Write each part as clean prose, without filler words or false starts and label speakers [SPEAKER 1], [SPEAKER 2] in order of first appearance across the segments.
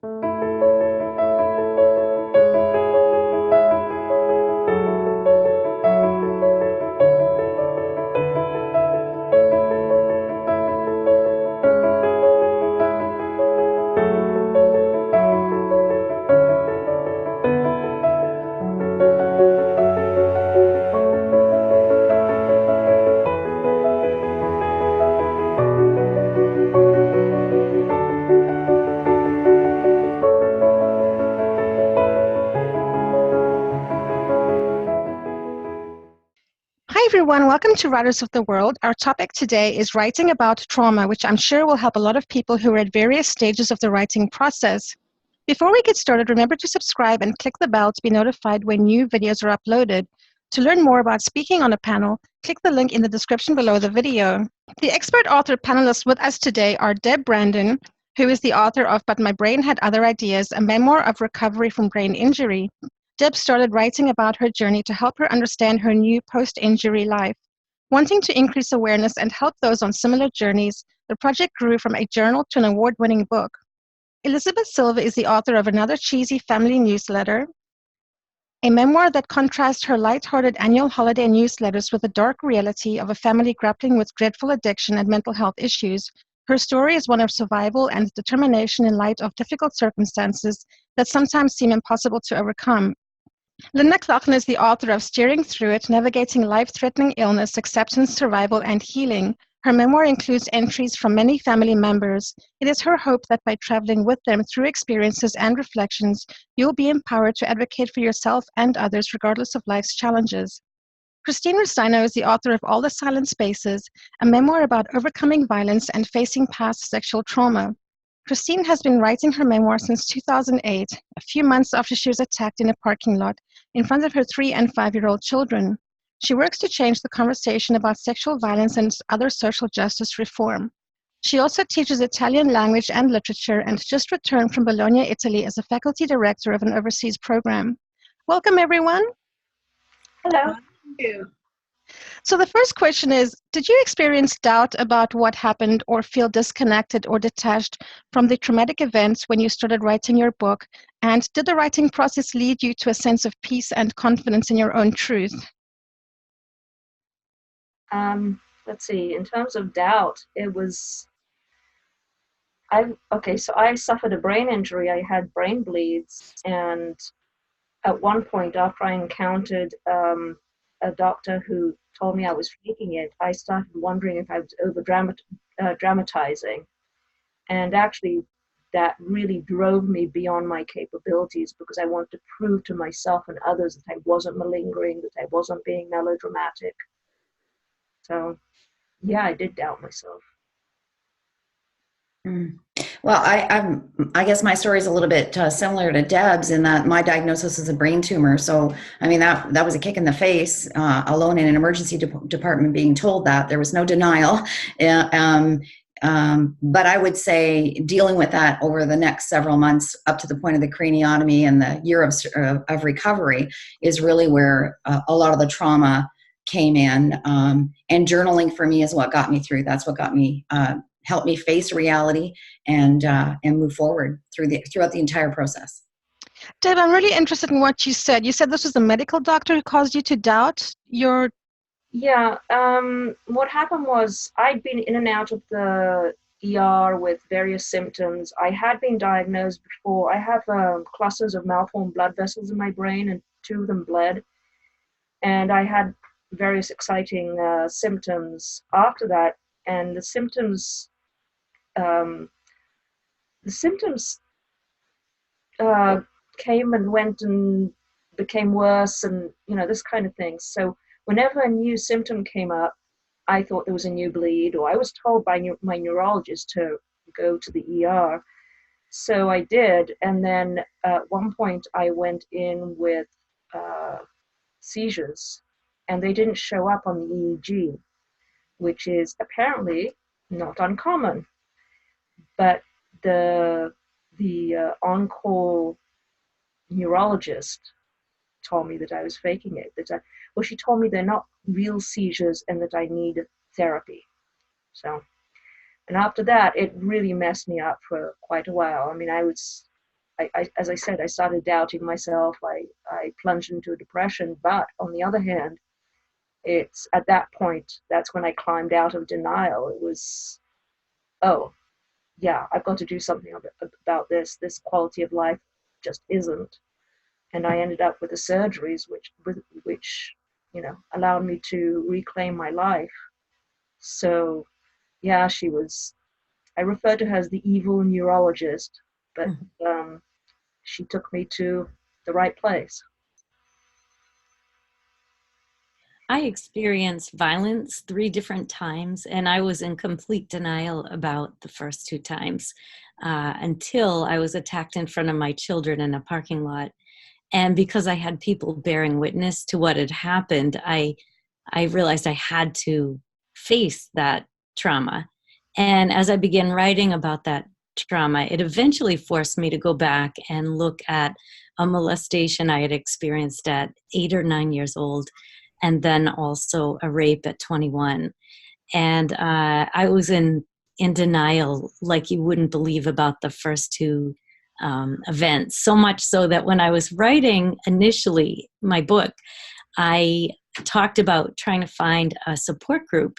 [SPEAKER 1] Hi everyone, welcome to Writers of the World. Our topic today is writing about trauma, which I'm sure will help a lot of people who are at various stages of the writing process. Before we get started, remember to subscribe and click the bell to be notified when new videos are uploaded. To learn more about speaking on a panel, click the link in the description below the video. The expert author panelists with us today are Deb Brandon, who is the author of But My Brain Had Other Ideas, a memoir of recovery from brain injury. Deb started writing about her journey to help her understand her new post-injury life. Wanting to increase awareness and help those on similar journeys, the project grew from a journal to an award-winning book. Elizabeth Silva is the author of Another Cheesy Family Newsletter, a memoir that contrasts her light-hearted annual holiday newsletters with the dark reality of a family grappling with dreadful addiction and mental health issues. Her story is one of survival and determination in light of difficult circumstances that sometimes seem impossible to overcome. Lynn McLaughlin is the author of Steering Through It, Navigating Life-Threatening Illness, Acceptance, Survival, and Healing. Her memoir includes entries from many family members. It is her hope that by traveling with them through experiences and reflections, you'll be empowered to advocate for yourself and others regardless of life's challenges. Christine Ristaino is the author of All the Silent Spaces, a memoir about overcoming violence and facing past sexual trauma. Christine has been writing her memoir since 2008, a few months after she was attacked in a parking lot in front of her 3- and 5-year-old children. She works to change the conversation about sexual violence and other social justice reform. She also teaches Italian language and literature and just returned from Bologna, Italy as a faculty director of an overseas program. Welcome, everyone.
[SPEAKER 2] Hello. Thank you.
[SPEAKER 1] So the first question is, did you experience doubt about what happened or feel disconnected or detached from the traumatic events when you started writing your book? And did the writing process lead you to a sense of peace and confidence in your own truth?
[SPEAKER 2] Let's see, in terms of doubt, it was, so I suffered a brain injury. I had brain bleeds, and at one point after I encountered a doctor who told me I was faking it, I started wondering if I was dramatizing. And actually, that really drove me beyond my capabilities because I wanted to prove to myself and others that I wasn't malingering, that I wasn't being melodramatic. So, yeah, I did doubt myself.
[SPEAKER 3] Well, I guess my story is a little bit similar to Deb's in that my diagnosis is a brain tumor. So, I mean, that was a kick in the face, alone in an emergency department being told that. There was no denial. But I would say dealing with that over the next several months up to the point of the craniotomy and the year of recovery is really where a lot of the trauma came in. And journaling for me is what got me through. That's what got me help me face reality and move forward throughout the entire process.
[SPEAKER 1] Deb, I'm really interested in what you said. You said this was a medical doctor who caused you to doubt your...
[SPEAKER 2] Yeah, what happened was I'd been in and out of the ER with various symptoms. I had been diagnosed before. I have clusters of malformed blood vessels in my brain, and 2 of them bled. And I had various exciting symptoms after that, and the symptoms came and went and became worse, and this kind of thing. So whenever a new symptom came up, I thought there was a new bleed, or I was told by my neurologist to go to the ER. So I did, and then at one point I went in with seizures, and they didn't show up on the EEG, which is apparently not uncommon. But the on-call neurologist told me that I was faking it. She told me they're not real seizures and that I need therapy. So, and after that, it really messed me up for quite a while. I mean, I was as I said, I started doubting myself. I plunged into a depression. But on the other hand, it's at that point, that's when I climbed out of denial. It was, oh, yeah, I've got to do something about this. This quality of life just isn't. And I ended up with the surgeries, which allowed me to reclaim my life. So, yeah, I refer to her as the evil neurologist, but she took me to the right place.
[SPEAKER 4] I experienced violence 3 different times, and I was in complete denial about the first 2 times until I was attacked in front of my children in a parking lot. And because I had people bearing witness to what had happened, I realized I had to face that trauma. And as I began writing about that trauma, it eventually forced me to go back and look at a molestation I had experienced at 8 or 9 years old, and then also a rape at 21. And I was in denial like you wouldn't believe about the first 2 events, so much so that when I was writing initially my book, I talked about trying to find a support group,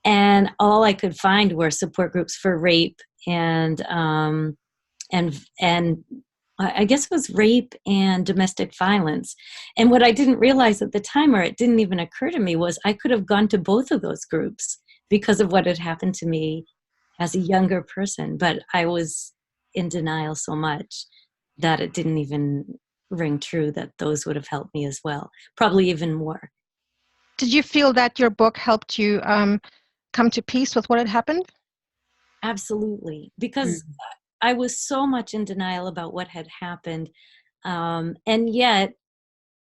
[SPEAKER 4] and all I could find were support groups for rape and I guess it was rape and domestic violence. And what I didn't realize at the time, or it didn't even occur to me, was I could have gone to both of those groups because of what had happened to me as a younger person. But I was in denial so much that it didn't even ring true that those would have helped me as well, probably even more.
[SPEAKER 1] Did you feel that your book helped you come to peace with what had happened?
[SPEAKER 4] Absolutely, because I was so much in denial about what had happened, and yet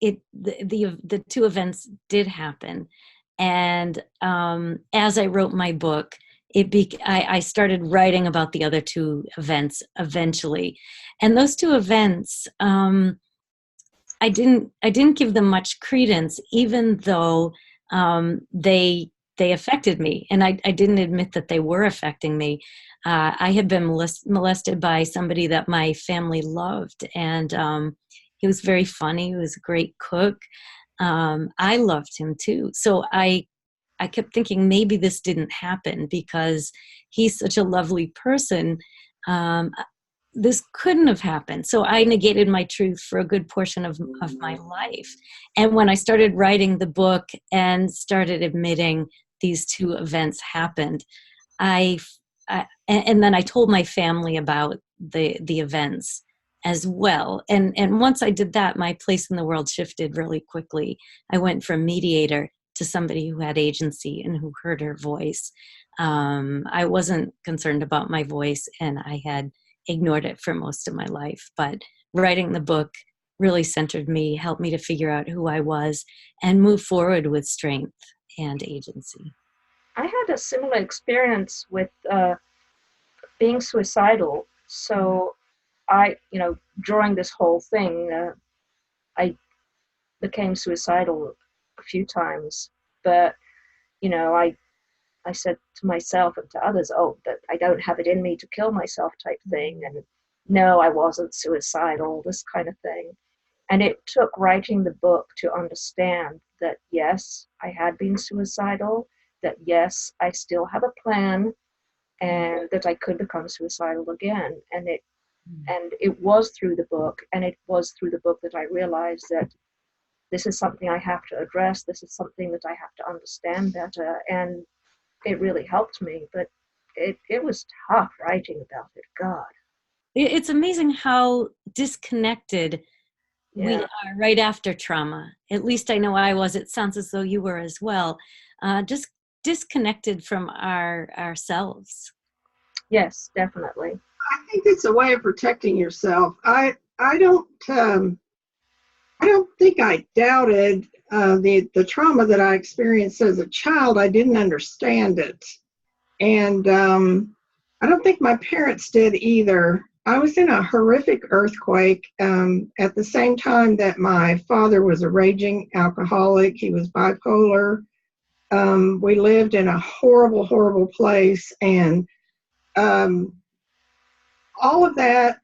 [SPEAKER 4] the 2 events did happen. And as I wrote my book, I started writing about the other 2 events eventually, and those 2 events, I didn't give them much credence, even though they affected me, and I didn't admit that they were affecting me. I had been molested by somebody that my family loved, and he was very funny. He was a great cook. I loved him too. So I kept thinking maybe this didn't happen because he's such a lovely person. This couldn't have happened. So I negated my truth for a good portion of my life. And when I started writing the book and started admitting these 2 events happened, and then I told my family about the events as well. And once I did that, my place in the world shifted really quickly. I went from mediator to somebody who had agency and who heard her voice. I wasn't concerned about my voice, and I had ignored it for most of my life. But writing the book really centered me, helped me to figure out who I was and move forward with strength and agency.
[SPEAKER 2] I had a similar experience with being suicidal. So during this whole thing, I became suicidal a few times. But, I said to myself and to others, oh, but I don't have it in me to kill myself type thing. And no, I wasn't suicidal, this kind of thing. And it took writing the book to understand that, yes, I had been suicidal, that, yes, I still have a plan, and that I could become suicidal again. And it was through the book, and it was through the book that I realized that this is something I have to address. This is something that I have to understand better. And it really helped me, but it was tough writing about it. God.
[SPEAKER 4] It's amazing how disconnected we are right after trauma. At least I know I was. It sounds as though you were as well. Just disconnected from ourselves.
[SPEAKER 2] Yes, definitely.
[SPEAKER 5] I think it's a way of protecting yourself. I don't think I doubted the trauma that I experienced as a child. I didn't understand it. And I don't think my parents did either. I was in a horrific earthquake at the same time that my father was a raging alcoholic. He was bipolar. We lived in a horrible, horrible place. And all of that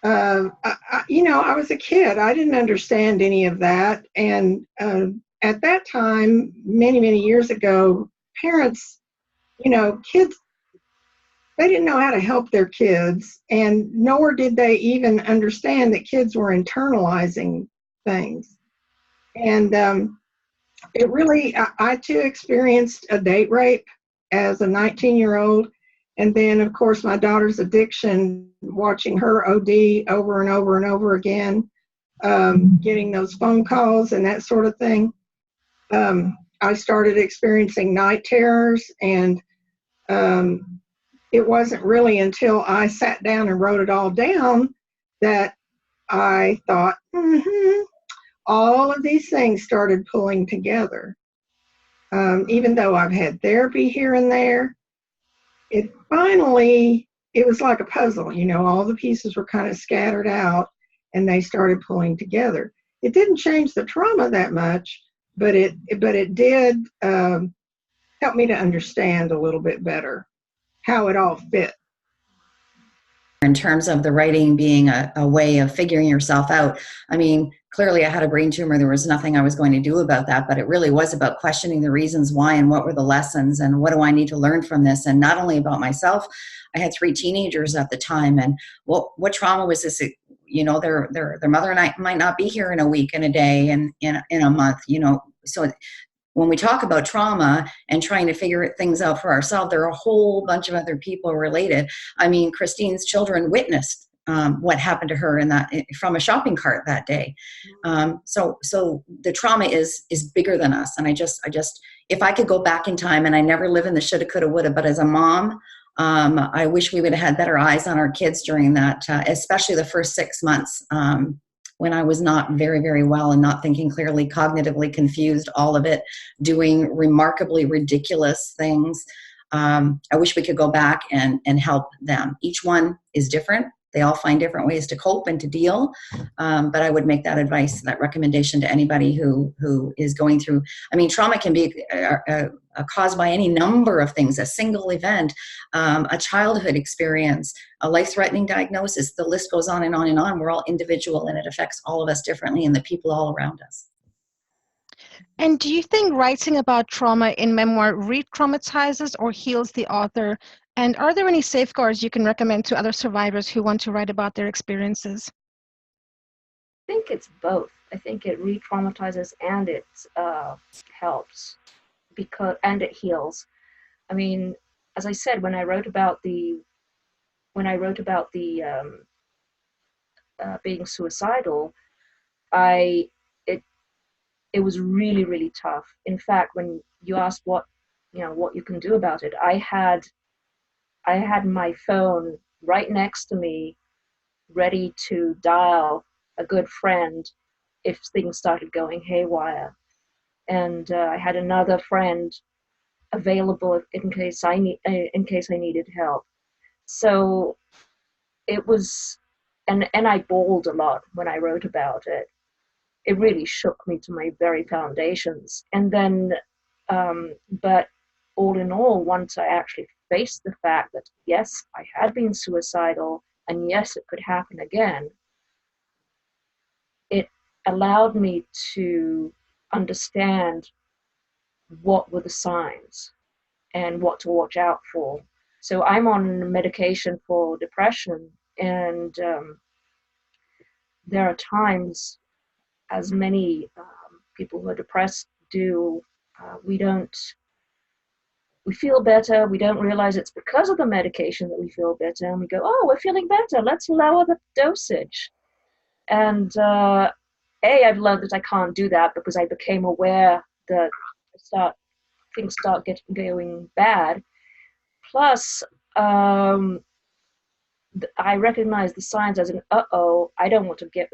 [SPEAKER 5] I was a kid. I didn't understand any of that. And at that time, many, many years ago, parents, kids, they didn't know how to help their kids, and nor did they even understand that kids were internalizing things. And it really, I too experienced a date rape as a 19-year-old. And then, of course, my daughter's addiction, watching her OD over and over and over again, getting those phone calls and that sort of thing. I started experiencing night terrors, and it wasn't really until I sat down and wrote it all down that I thought, all of these things started pulling together. Even though I've had therapy here and there, it was like a puzzle, all the pieces were kind of scattered out and they started pulling together. It didn't change the trauma that much, but it did help me to understand a little bit better how it all fit.
[SPEAKER 3] In terms of the writing being a way of figuring yourself out, I mean, clearly I had a brain tumor. There was nothing I was going to do about that, but it really was about questioning the reasons why and what were the lessons and what do I need to learn from this. And not only about myself, I had 3 teenagers at the time, and what trauma was this? Their mother and I might not be here in a week, in a day, and in a month, so when we talk about trauma and trying to figure things out for ourselves, there are a whole bunch of other people related. I mean, Christine's children witnessed what happened to her from a shopping cart that day. So the trauma is bigger than us. And I just, if I could go back in time, and I never live in the shoulda, coulda, woulda, but as a mom, I wish we would have had better eyes on our kids during that, especially the first 6 months. When I was not very, very well and not thinking clearly, cognitively confused, all of it, doing remarkably ridiculous things. I wish we could go back and help them. Each one is different. They all find different ways to cope and to deal. But I would make that advice, that recommendation to anybody who is going through. I mean, trauma can be caused by any number of things, a single event, a childhood experience, a life-threatening diagnosis. The list goes on and on and on. We're all individual, and it affects all of us differently and the people all around us.
[SPEAKER 1] And do you think writing about trauma in memoir re-traumatizes or heals the author? And are there any safeguards you can recommend to other survivors who want to write about their experiences?
[SPEAKER 2] I think it's both. I think it re-traumatizes and it helps, and it heals. I mean, as I said, when I wrote about the being suicidal, it was really, really tough. In fact, when you asked what you can do about it, I had my phone right next to me, ready to dial a good friend if things started going haywire. And I had another friend available in case I needed help. So it was, and I bawled a lot when I wrote about it. It really shook me to my very foundations. And then, but all in all, once I actually faced the fact that yes, I had been suicidal, and yes, it could happen again, it allowed me to understand what were the signs and what to watch out for. So I'm on medication for depression, and there are times, as many people who are depressed do, we feel better, we don't realize it's because of the medication that we feel better, and we go, oh, we're feeling better, let's lower the dosage. And I've learned that I can't do that because I became aware that things start going bad. Plus, I recognize the signs as I don't want to get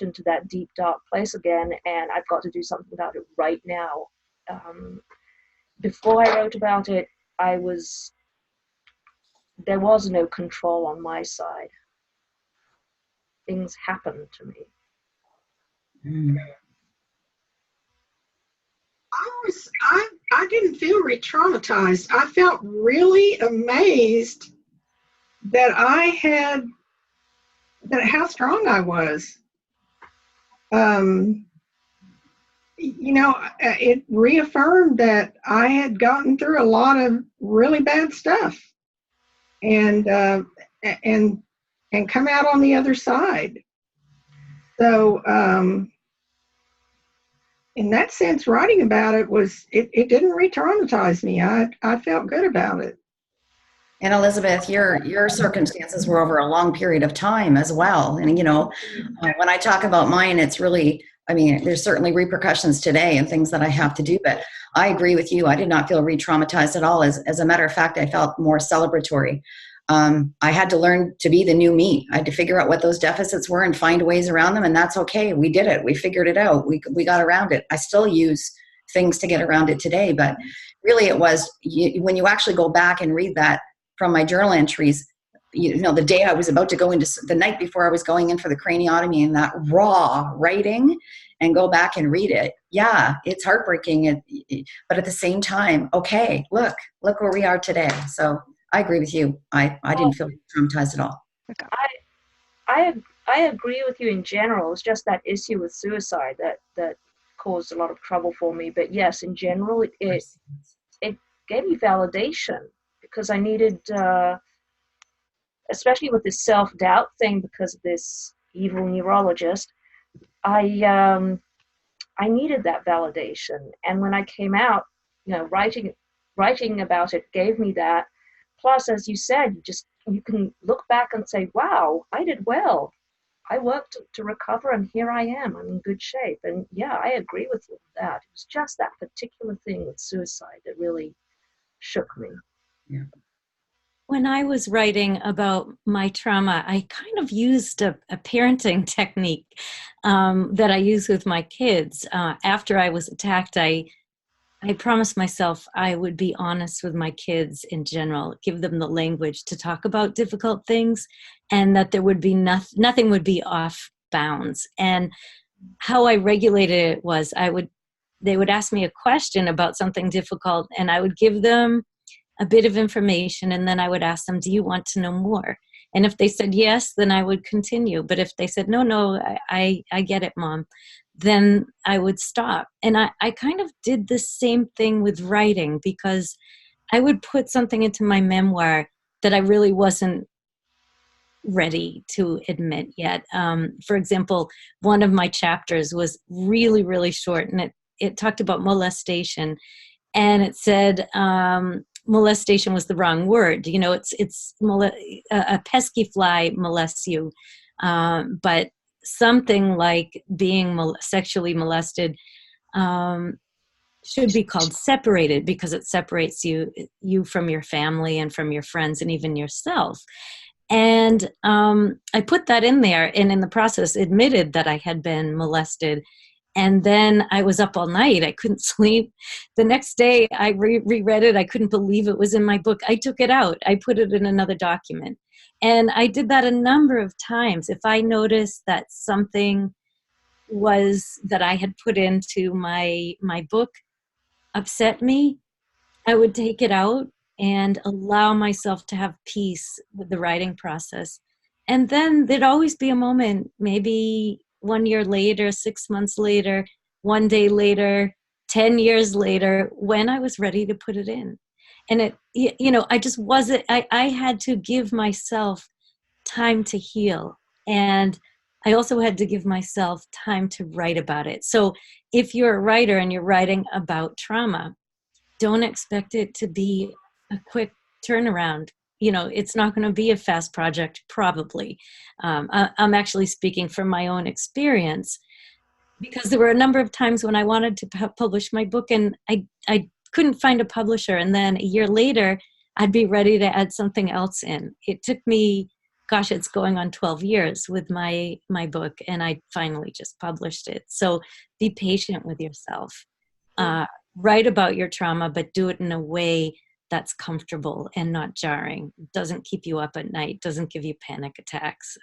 [SPEAKER 2] into that deep, dark place again, and I've got to do something about it right now. Before I wrote about it, there was no control on my side. Things happened to me.
[SPEAKER 5] I didn't feel re-traumatized. I felt really amazed that how strong I was. It reaffirmed that I had gotten through a lot of really bad stuff, and come out on the other side. So, in that sense, writing about it it didn't re-traumatize me. I felt good about it.
[SPEAKER 3] And Elizabeth, your circumstances were over a long period of time as well. And when I talk about mine, it's really, I mean, there's certainly repercussions today and things that I have to do. But I agree with you. I did not feel re-traumatized at all. As a matter of fact, I felt more celebratory. I had to learn to be the new me. I had to figure out what those deficits were and find ways around them. And that's okay. We did it. We figured it out. We got around it. I still use things to get around it today. But really it was, when you actually go back and read that from my journal entries, the day I was about to go into, the night before I was going in for the craniotomy, and that raw writing, and go back and read it. Yeah, it's heartbreaking. But at the same time, okay, look where we are today. So I agree with you. I didn't feel traumatized at all.
[SPEAKER 2] I agree with you in general. It's just that issue with suicide that caused a lot of trouble for me. But yes, in general, it gave me validation, because I needed, especially with this self-doubt thing, because of this evil neurologist, I needed that validation. And when I came out, writing about it gave me that. Plus, as you said, you can look back and say, wow, I did well. I worked to recover, and here I am. I'm in good shape. And yeah, I agree with you with that. It was just that particular thing with suicide that really shook me.
[SPEAKER 3] Yeah.
[SPEAKER 4] When I was writing about my trauma, I kind of used a parenting technique that I use with my kids. After I was attacked, I promised myself I would be honest with my kids in general, give them the language to talk about difficult things, and that there would be nothing would be off bounds. And how I regulated it was they would ask me a question about something difficult, and I would give them a bit of information, and then I would ask them, do you want to know more? And if they said yes, then I would continue. But if they said, no, I get it, Mom, then I would stop. And I kind of did the same thing with writing, because I would put something into my memoir that I really wasn't ready to admit yet. For example, one of my chapters was really, really short, and it talked about molestation. And it said, molestation was the wrong word. A pesky fly molests you. But something like being sexually molested should be called separated, because it separates you from your family and from your friends and even yourself. And I put that in there, and in the process admitted that I had been molested. And then I was up all night. I couldn't sleep. The next day I reread it. I couldn't believe it was in my book. I took it out. I put it in another document. And I did that a number of times. If I noticed that something that I had put into my book upset me, I would take it out and allow myself to have peace with the writing process. And then there'd always be a moment, maybe 1 year later, 6 months later, 1 day later, 10 years later, when I was ready to put it in. And I just wasn't, I had to give myself time to heal. And I also had to give myself time to write about it. So if you're a writer and you're writing about trauma, don't expect it to be a quick turnaround. It's not going to be a fast project, probably. I'm actually speaking from my own experience, because there were a number of times when I wanted to publish my book, and I couldn't find a publisher. And then a year later, I'd be ready to add something else in. It took me, it's going on 12 years with my book, and I finally just published it. So be patient with yourself. Write about your trauma, but do it in a way that's comfortable and not jarring. Doesn't keep you up at night, doesn't give you panic attacks,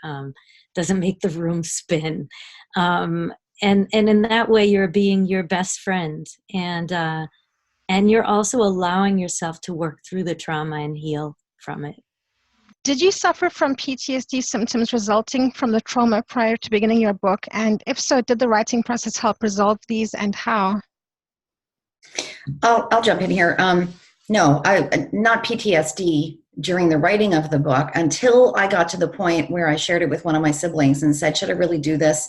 [SPEAKER 4] doesn't make the room spin. And in that way, you're being your best friend. And you're also allowing yourself to work through the trauma and heal from it.
[SPEAKER 1] Did you suffer from PTSD symptoms resulting from the trauma prior to beginning your book? And if so, did the writing process help resolve these, and how?
[SPEAKER 3] I'll jump in here. No, not PTSD during the writing of the book until I got to the point where I shared it with one of my siblings and said, should I really do this?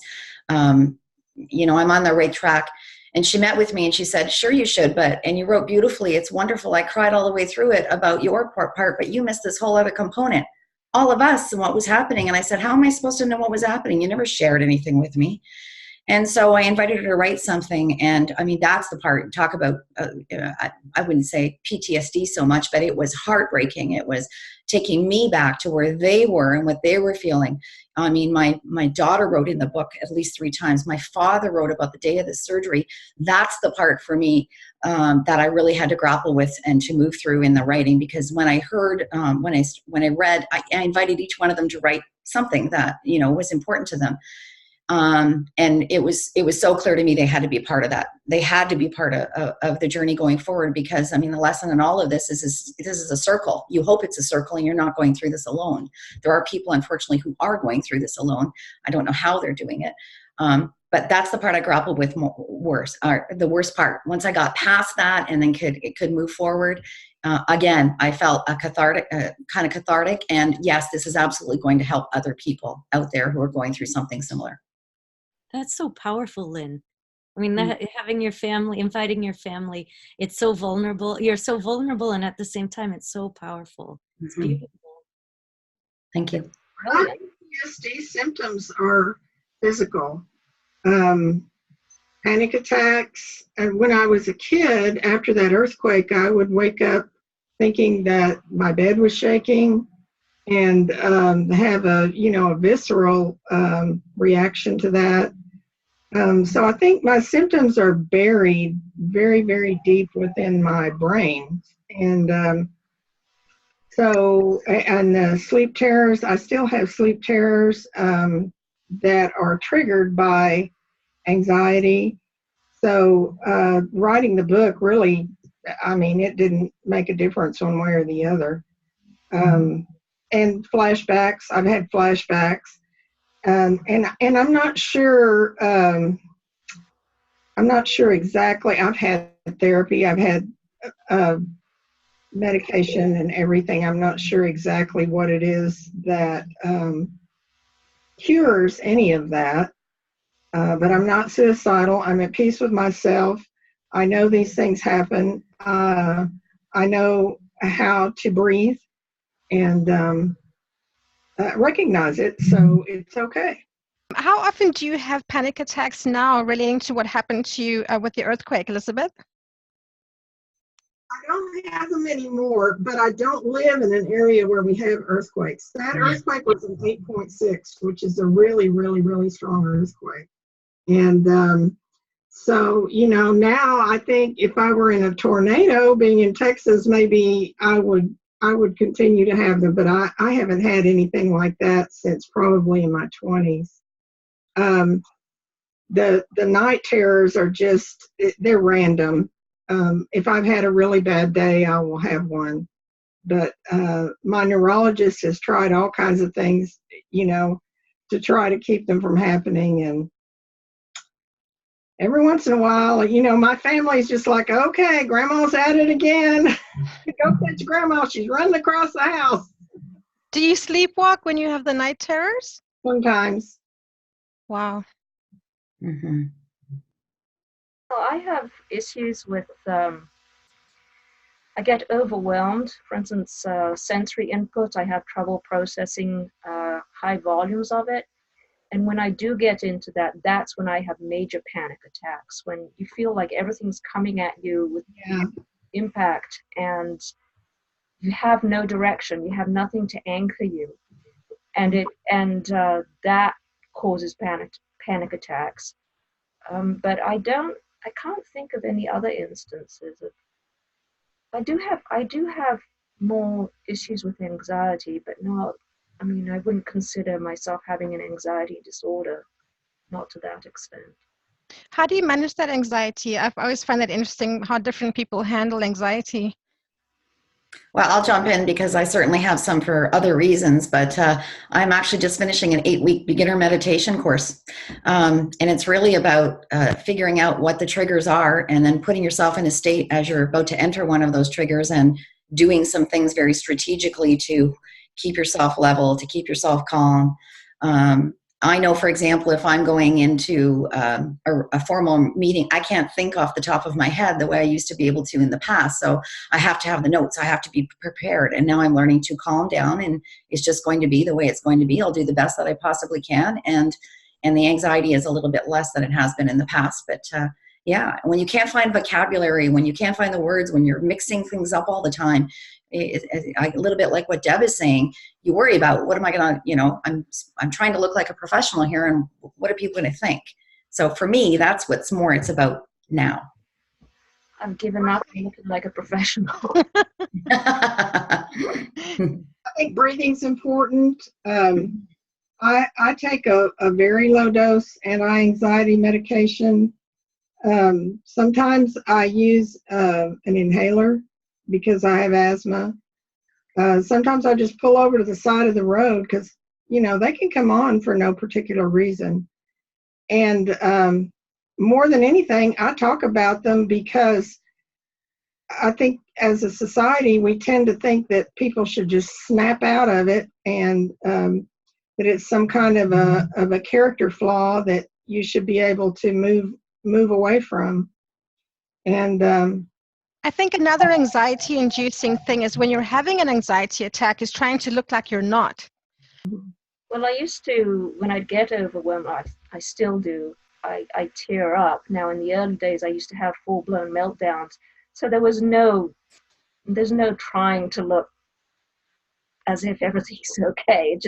[SPEAKER 3] You know, I'm on the right track. And she met with me and she said, sure you should, and you wrote beautifully. It's wonderful. I cried all the way through it about your part, but you missed this whole other component, all of us and what was happening. And I said, how am I supposed to know what was happening? You never shared anything with me. And so I invited her to write something. And I mean, that's the part, talk about, I wouldn't say PTSD so much, but it was heartbreaking. It was taking me back to where they were and what they were feeling. I mean, my daughter wrote in the book at least 3 times. My father wrote about the day of the surgery. That's the part for me that I really had to grapple with and to move through in the writing, because when I heard, when I read, I invited each one of them to write something that, you know, was important to them. And it was so clear to me they had to be a part of that. They had to be part of the journey going forward, because I mean, the lesson in all of this is this is a circle. You hope it's a circle and you're not going through this alone. There are people, unfortunately, who are going through this alone. I don't know how they're doing it. But that's the part I grappled with the worst part. Once I got past that and then could move forward, again, I felt kind of cathartic. And yes, this is absolutely going to help other people out there who are going through something similar.
[SPEAKER 4] That's so powerful, Lynn. I mean, having your family, inviting your family, it's so vulnerable. You're so vulnerable, and at the same time, it's so powerful. It's beautiful.
[SPEAKER 3] Thank you.
[SPEAKER 5] PTSD symptoms are physical. Panic attacks. And when I was a kid, after that earthquake, I would wake up thinking that my bed was shaking and have a visceral reaction to that. So I think my symptoms are buried very, very deep within my brain. And sleep terrors, I still have sleep terrors that are triggered by anxiety. So writing the book really, I mean, it didn't make a difference one way or the other. And flashbacks, I've had flashbacks. And I'm not sure. I'm not sure exactly. I've had therapy. I've had medication and everything. I'm not sure exactly what it is that cures any of that. But I'm not suicidal. I'm at peace with myself. I know these things happen. I know how to breathe and recognize it, so it's okay.
[SPEAKER 1] How often do you have panic attacks now relating to what happened to you with the earthquake, Elizabeth?
[SPEAKER 5] I don't have them anymore, but I don't live in an area where we have earthquakes. That earthquake was an 8.6, which is a really, really, really strong earthquake. And so, now I think if I were in a tornado, being in Texas, maybe I would continue to have them, but I haven't had anything like that since probably in my 20s. The night terrors are they're random. If I've had a really bad day, I will have one. But my neurologist has tried all kinds of things, to try to keep them from happening. And every once in a while, my family's just like, okay, grandma's at it again. Go catch grandma. She's running across the house.
[SPEAKER 1] Do you sleepwalk when you have the night terrors?
[SPEAKER 5] Sometimes.
[SPEAKER 1] Wow.
[SPEAKER 3] Mm-hmm.
[SPEAKER 2] Well, I have issues with, I get overwhelmed. For instance, sensory input, I have trouble processing high volumes of it. And when I do get into that, that's when I have major panic attacks, when you feel like everything's coming at you with impact and you have no direction, you have nothing to anchor you. And that causes panic attacks. But I can't think of any other instances of. I do have more issues with anxiety, but not. I mean, I wouldn't consider myself having an anxiety disorder, not to that extent.
[SPEAKER 1] How do you manage that anxiety? I've always found that interesting how different people handle anxiety.
[SPEAKER 3] Well, I'll jump in because I certainly have some for other reasons, but I'm actually just finishing an 8-week beginner meditation course. And it's really about figuring out what the triggers are and then putting yourself in a state as you're about to enter one of those triggers and doing some things very strategically to keep yourself level, to keep yourself calm. I know, for example, if I'm going into a formal meeting, I can't think off the top of my head the way I used to be able to in the past. So I have to have the notes. I have to be prepared. And now I'm learning to calm down, and it's just going to be the way it's going to be. I'll do the best that I possibly can. And the anxiety is a little bit less than it has been in the past. But yeah, when you can't find vocabulary, when you can't find the words, when you're mixing things up all the time, a little bit like what Deb is saying, you worry about what am I going to, I'm trying to look like a professional here, and what are people going to think? So for me, that's what's more it's about now.
[SPEAKER 2] I've given up on looking like a professional.
[SPEAKER 5] I think breathing's important. I take a very low dose anti-anxiety medication. Sometimes I use an inhaler because I have asthma. Sometimes I just pull over to the side of the road because, they can come on for no particular reason. And more than anything, I talk about them because I think as a society, we tend to think that people should just snap out of it, and that it's some kind of a character flaw that you should be able to move away from. And
[SPEAKER 1] I think another anxiety-inducing thing is when you're having an anxiety attack is trying to look like you're not.
[SPEAKER 2] Well, I used to, when I'd get overwhelmed, I still do, I tear up. Now, in the early days, I used to have full-blown meltdowns. So there's no trying to look as if everything's okay.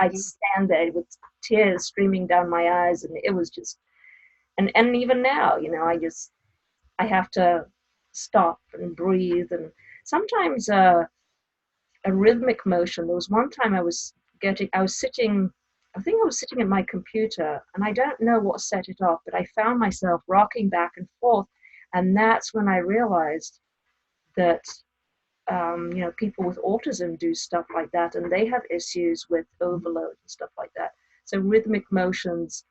[SPEAKER 2] I stand there with tears streaming down my eyes, and it was just, and even now, I have to stop and breathe, and sometimes a rhythmic motion. There was one time I was sitting at my computer, and I don't know what set it off, but I found myself rocking back and forth, and that's when I realized that people with autism do stuff like that, and they have issues with overload and stuff like that. So rhythmic motions,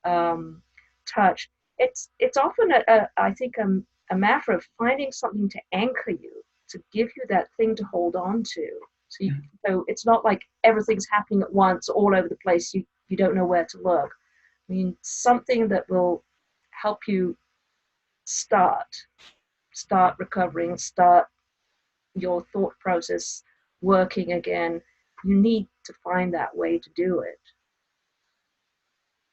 [SPEAKER 2] touch. It's often I think a matter of finding something to anchor you, to give you that thing to hold on to. So it's not like everything's happening at once all over the place. You don't know where to look. I mean, something that will help you start recovering, start your thought process working again. You need to find that way to do it.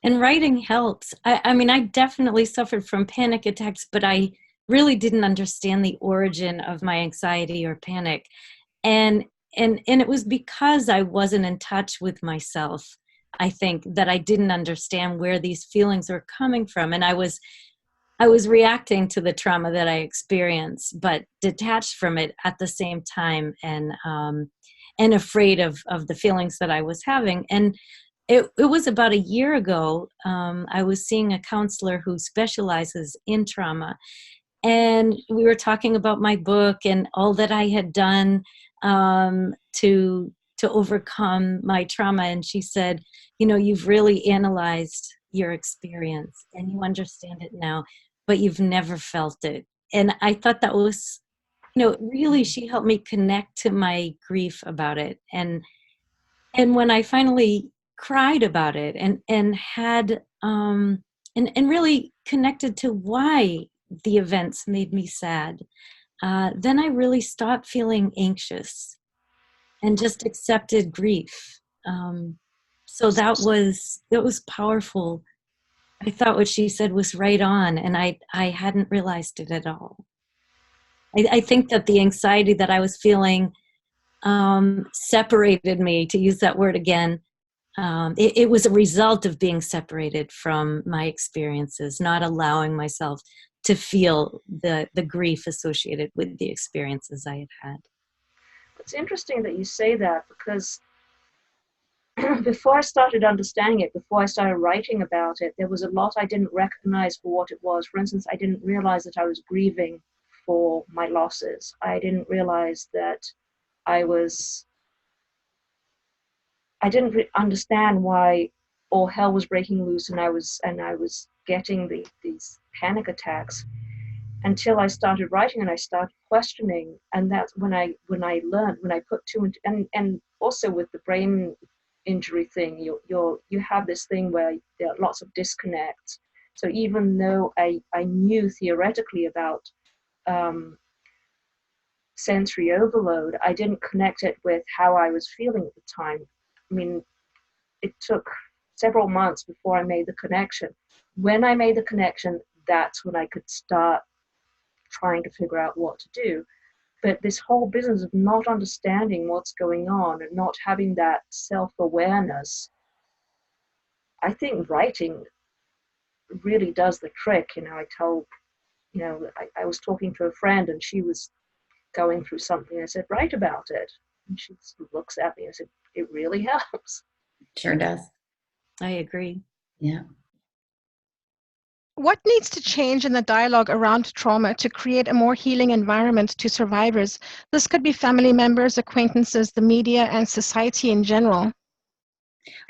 [SPEAKER 4] And writing helps. I mean, I definitely suffered from panic attacks, but I really didn't understand the origin of my anxiety or panic. And it was because I wasn't in touch with myself, I think, that I didn't understand where these feelings were coming from. And I was reacting to the trauma that I experienced, but detached from it at the same time, and afraid of the feelings that I was having. And it was about a year ago, I was seeing a counselor who specializes in trauma. And we were talking about my book and all that I had done to overcome my trauma. And she said, you've really analyzed your experience and you understand it now, but you've never felt it. And I thought that was, really, she helped me connect to my grief about it. And when I finally cried about it and had and really connected to why the events made me sad, then I really stopped feeling anxious and just accepted grief. So that was powerful. I thought what she said was right on, and I hadn't realized it at all. I think that the anxiety that I was feeling separated me, to use that word again. It was a result of being separated from my experiences, not allowing myself to feel the grief associated with the experiences I had had.
[SPEAKER 2] It's interesting that you say that, because before I started understanding it, before I started writing about it, there was a lot I didn't recognize for what it was. For instance, I didn't realize that I was grieving for my losses. I didn't realize that I didn't understand why all hell was breaking loose, and I was getting these panic attacks until I started writing and I started questioning. And that's when I learned, when I put two and also with the brain injury thing, you have this thing where there are lots of disconnects. So even though I knew theoretically about sensory overload, I didn't connect it with how I was feeling at the time. I mean, it took several months before I made the connection. When I made the connection, that's when I could start trying to figure out what to do. But this whole business of not understanding what's going on and not having that self-awareness, I think writing really does the trick. I was talking to a friend and she was going through something. I said, write about it. And she looks at me and said, it really helps.
[SPEAKER 3] Sure does.
[SPEAKER 4] I agree.
[SPEAKER 3] Yeah.
[SPEAKER 1] What needs to change in the dialogue around trauma to create a more healing environment to survivors? This could be family members, acquaintances, the media, and society in general.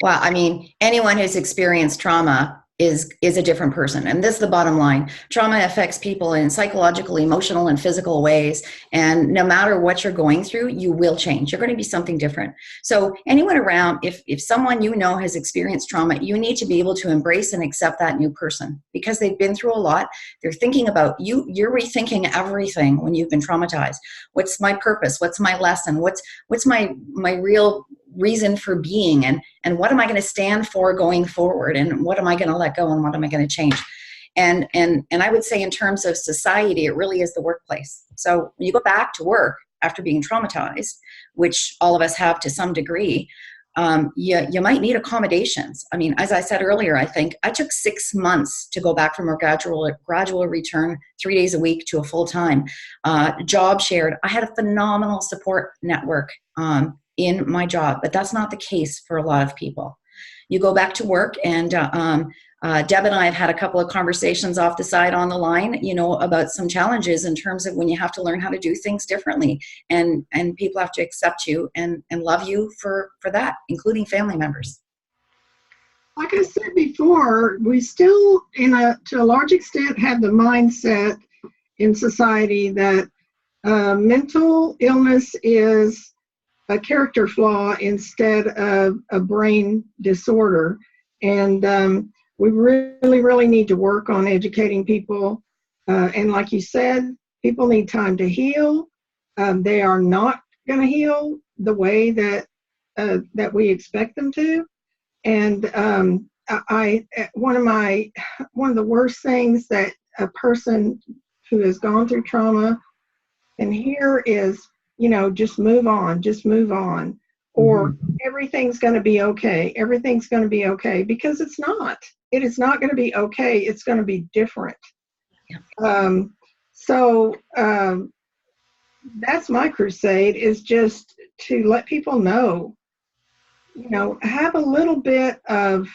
[SPEAKER 3] Well, I mean, anyone who's experienced trauma is a different person. And this is the bottom line. Trauma affects people in psychological, emotional, and physical ways. And no matter what you're going through, you will change. You're going to be something different. So anyone around, if someone you know has experienced trauma, you need to be able to embrace and accept that new person because they've been through a lot. They're thinking about you. You're rethinking everything when you've been traumatized. What's my purpose? What's my lesson? What's my real reason for being, and what am I going to stand for going forward, and what am I going to let go, and what am I going to change? And I would say in terms of society, it really is the workplace. So when you go back to work after being traumatized, which all of us have to some degree, you might need accommodations. I mean, as I said earlier, I think I took 6 months to go back from a gradual return, 3 days a week, to a full-time job shared. I had a phenomenal support network in my job, but that's not the case for a lot of people. You go back to work, and Deb and I have had a couple of conversations off the side on the line, about some challenges in terms of when you have to learn how to do things differently, and people have to accept you and love you for that, including family members.
[SPEAKER 5] Like I said before, we still, to a large extent, have the mindset in society that mental illness is a character flaw instead of a brain disorder. And we really, really need to work on educating people. And like you said, people need time to heal. They are not going to heal the way that we expect them to. And one of the worst things that a person who has gone through trauma can hear is, just move on, or everything's going to be okay. Everything's going to be okay, because it's not. It is not going to be okay. It's going to be different. Yeah. That's my crusade, is just to let people know, have a little bit of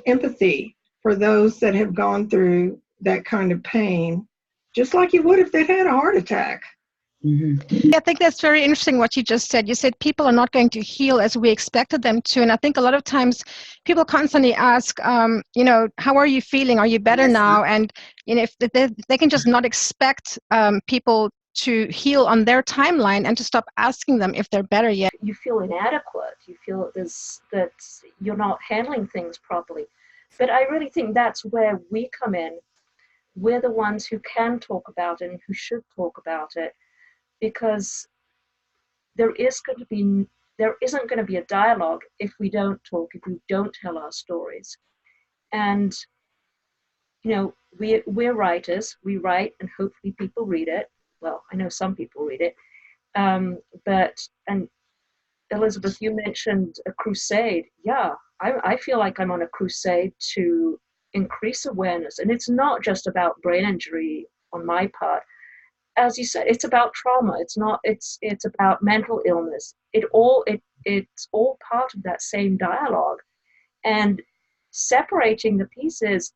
[SPEAKER 5] empathy for those that have gone through that kind of pain, just like you would if they'd had a heart attack.
[SPEAKER 1] Mm-hmm. I think that's very interesting what you just said. You said people are not going to heal as we expected them to. And I think a lot of times people constantly ask, how are you feeling? Are you better now? And if they can just not expect people to heal on their timeline and to stop asking them if they're better yet.
[SPEAKER 2] You feel inadequate. You feel that you're not handling things properly. But I really think that's where we come in. We're the ones who can talk about it and who should talk about it. Because there isn't going to be a dialogue if we don't talk, if we don't tell our stories. And we're writers. We write, and hopefully people read it. Well, I know some people read it. And Elizabeth, you mentioned a crusade. Yeah, I feel like I'm on a crusade to increase awareness, and it's not just about brain injury on my part. As you said, it's about trauma. It's about mental illness. It's all part of that same dialogue, and separating the pieces.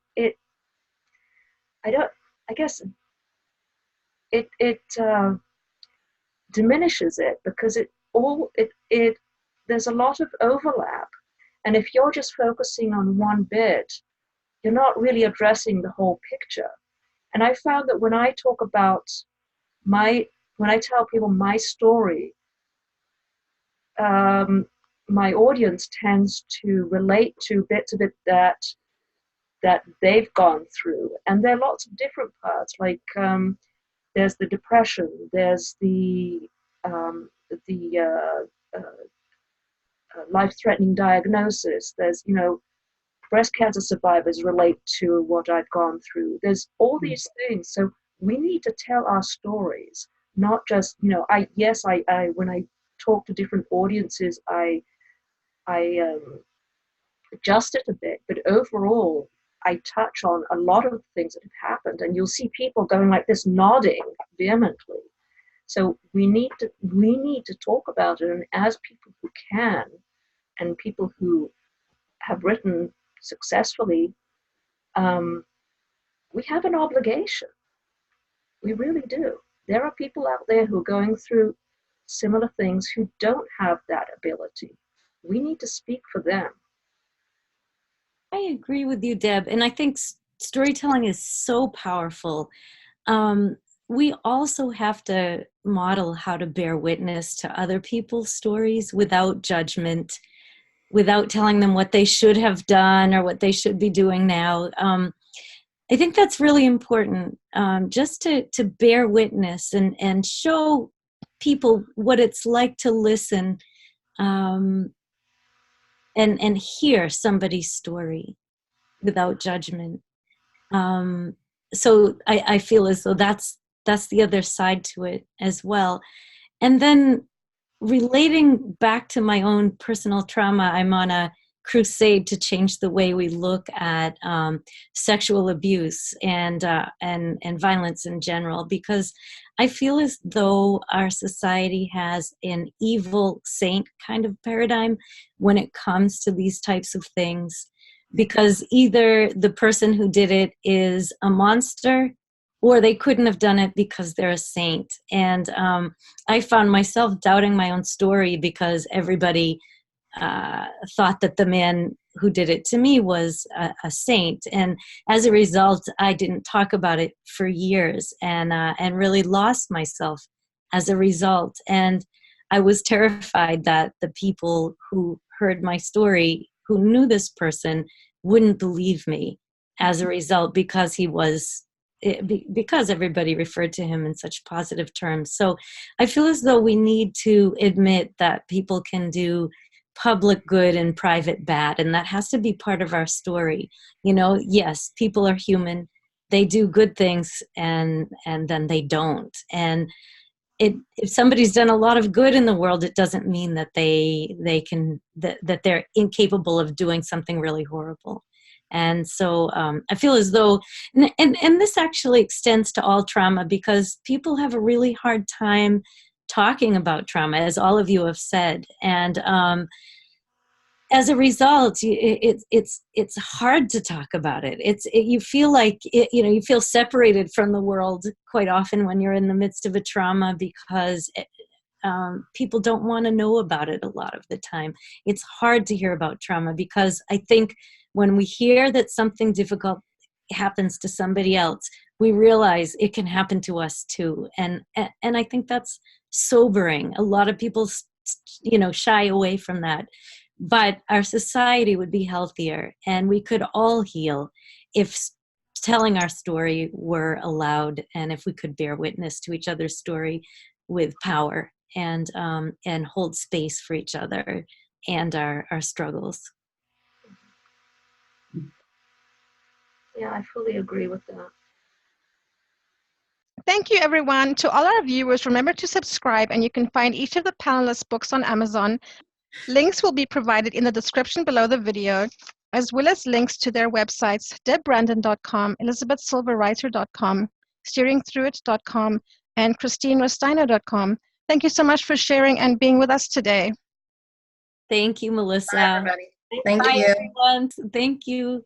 [SPEAKER 2] diminishes it, because there's a lot of overlap. And if you're just focusing on one bit, you're not really addressing the whole picture. And I found that when I talk about when I tell people my story, my audience tends to relate to bits of it that they've gone through. And there are lots of different parts, like there's the depression, there's the life-threatening diagnosis, there's, breast cancer survivors relate to what I've gone through. There's all these things. So we need to tell our stories, not just, when I talk to different audiences, I adjust it a bit, but overall, I touch on a lot of things that have happened, and you'll see people going like this, nodding vehemently. So we need to talk about it, and as people who can, and people who have written successfully, we have an obligation. We really do. There are people out there who are going through similar things who don't have that ability. We need to speak for them.
[SPEAKER 4] I agree with you, Deb. And I think storytelling is so powerful. We also have to model how to bear witness to other people's stories without judgment, without telling them what they should have done or what they should be doing now. I think that's really important, just to bear witness and show people what it's like to listen and hear somebody's story without judgment. So I feel as though that's the other side to it as well. And then relating back to my own personal trauma, I'm on a crusade to change the way we look at sexual abuse and violence in general, because I feel as though our society has an evil saint kind of paradigm when it comes to these types of things, because either the person who did it is a monster or they couldn't have done it because they're a saint. And I found myself doubting my own story because everybody thought that the man who did it to me was a saint. And as a result, I didn't talk about it for years and really lost myself as a result. And I was terrified that the people who heard my story, who knew this person, wouldn't believe me as a result, because because everybody referred to him in such positive terms. So I feel as though we need to admit that people can do public good and private bad, and that has to be part of our story. Yes, people are human. They do good things and then they don't. And if somebody's done a lot of good in the world, it doesn't mean that that they're incapable of doing something really horrible. And so I feel as though, and this actually extends to all trauma, because people have a really hard time talking about trauma, as all of you have said. And as a result, it's hard to talk about it. You feel like you feel separated from the world quite often when you're in the midst of a trauma, because people don't want to know about it a lot of the time. It's hard to hear about trauma, because I think when we hear that something difficult happens to somebody else, we realize it can happen to us too. And I think that's sobering. A lot of people, shy away from that. But our society would be healthier, and we could all heal if telling our story were allowed, and if we could bear witness to each other's story with power and hold space for each other and our struggles.
[SPEAKER 2] Yeah, I fully agree with that.
[SPEAKER 1] Thank you, everyone. To all our viewers, remember to subscribe, and you can find each of the panelists' books on Amazon. Links will be provided in the description below the video, as well as links to their websites, debbrandon.com, elizabethsilverwriter.com, steeringthroughit.com, and christineristaino.com. Thank you so much for sharing and being with us today.
[SPEAKER 4] Thank you, Melissa.
[SPEAKER 3] Bye, everybody. Thank
[SPEAKER 4] Bye,
[SPEAKER 3] you.
[SPEAKER 4] everyone. Thank you.